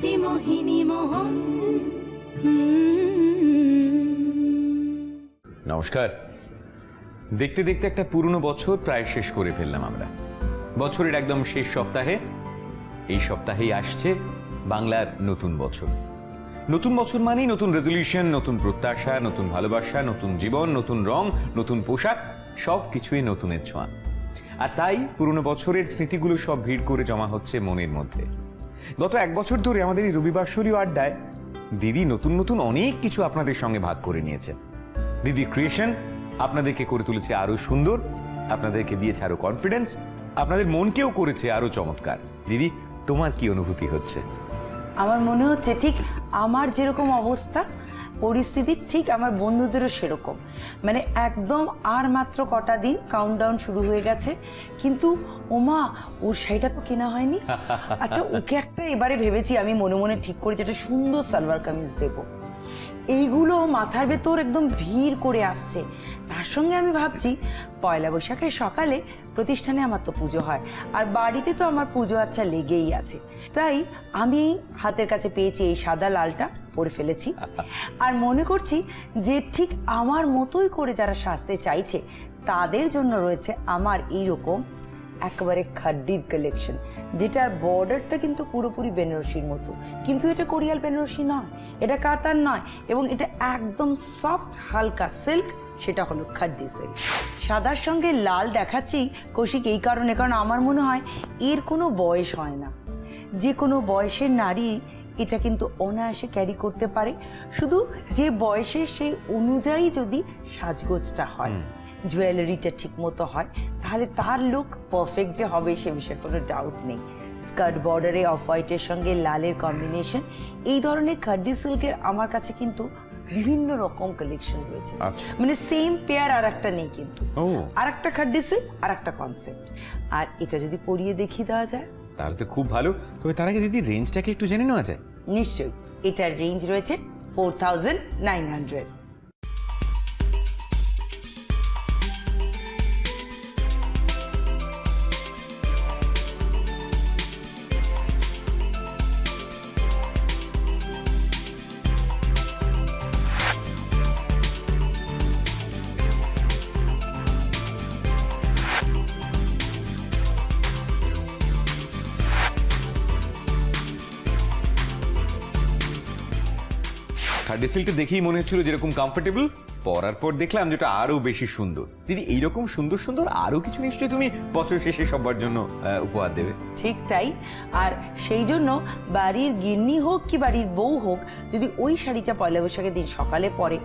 দিদি মোহিনী মোহন। নমস্কার। দেখতে দেখতে একটা পুরনো বছর প্রায় শেষ করে ফেললাম আমরা। বছরের একদম শেষ সপ্তাহে, এই সপ্তাহেই আসছে বাংলার নতুন বছর। নতুন বছর মানেই নতুন রেজলিউশন, নতুন প্রত্যাশা, নতুন ভালোবাসা, নতুন জীবন, নতুন রং, নতুন পোশাক, সব কিছুই নতুনের ছোঁয়া। আর তাই পুরনো বছরের স্মৃতিগুলো সব ভিড় করে জমা হচ্ছে মনের মধ্যে। গত এক বছর ধরে আমাদের এই রবিবাসরীয় আড্ডায় দিদি নতুন নতুন অনেক কিছু আপনাদের সঙ্গে ভাগ করে নিয়েছেন। দিদির ক্রিয়েশন আপনাদেরকে করে তুলেছে আরো সুন্দর, আপনাদেরকে দিয়েছে আরো কনফিডেন্স, আপনাদের মনকেও করেছে আরো চমৎকার। দিদি, তোমার কি অনুভূতি হচ্ছে? আমার মনে হচ্ছে ঠিক আমার যেরকম অবস্থা, পরিস্থিতি ঠিক আমার বন্ধুদেরও সেরকম। মানে একদম আর মাত্র কটা দিন, কাউন্টডাউন শুরু হয়ে গেছে। কিন্তু ওমা, ওর শাড়িটা তো কেনা হয়নি। আচ্ছা, ওকে একটা এবারে ভেবেছি আমি মনে মনে ঠিক করে যেটা সুন্দর সালোয়ার কামিজ দেবো। এইগুলো মাথার ভেতর একদম ভিড় করে আসছে। তার সঙ্গে আমি ভাবছি পয়লা বৈশাখের সকালে প্রতিষ্ঠানে আমার তো পুজো হয়, আর বাড়িতে তো আমার পুজো আচ্ছা লেগেই আছে। তাই আমি হাতের কাছে পেয়েছি এই সাদা লালটা, পরে ফেলেছি। আর মনে করছি যে ঠিক আমার মতোই করে যারা সাজতে চাইছে তাদের জন্য রয়েছে আমার এইরকম একেবারে খাড্ডির কালেকশন, যেটার বর্ডারটা কিন্তু পুরোপুরি বেনারসির মতো, কিন্তু এটা কোরিয়াল বেনারসি নয়, এটা কাতান নয়, এবং এটা একদম সফট হালকা সিল্ক, সেটা হলো খাড্ডি সিল্ক। সাদার সঙ্গে লাল দেখাচ্ছি কৌশিক এই কারণে, কারণ আমার মনে হয় এর কোনো বয়স হয় না। যে কোনো বয়সের নারী এটা কিন্তু অনায়াসে ক্যারি করতে পারে, শুধু যে বয়সে সেই অনুযায়ী যদি সাজগোজটা হয়, জুয়েলারিটা ঠিক মতো হয়, তাহলে তার লুক পারফেক্ট যে হবে সে বিষয়ে কোনো ডাউট নেই। স্কার্ট বর্ডারে অফ হোয়াইটের সঙ্গে লালের কম্বিনেশন, এই ধরনের খাড্ডি সিল্কের আমার কাছে কিন্তু বিভিন্ন রকম কালেকশন রয়েছে। মানে সেম পেয়ার আর একটা নেই, কিন্তু আর একটা খাড্ডি সিল্ক আর একটা কনসেপ্ট। আর এটা যদি পরিয়ে দেখিয়ে দেওয়া যায় তাহলে তো খুব ভালো। তবে তার আগে দিদি রেঞ্জটাকে একটু জেনে নেওয়া যায়? নিশ্চয়ই। এটার রেঞ্জ রয়েছে 4900। খাড্ডি সিল্কটা দেখেই মনে হচ্ছিল যেরকম কমফোর্টেবল, পরার পর দেখলাম যেটা আরো বেশি সুন্দর। দিদি, এইরকম সুন্দর সুন্দর আরো কিছু নিশ্চয়ই তুমি বছর শেষে সবার জন্য উপহার দেবে। ঠিক তাই। আর সেই জন্য বাড়ির গিন্নি হোক কি বাড়ির বউ হোক, যদি ওই শাড়িটা পয়লা বৈশাখের দিন সকালে পরে,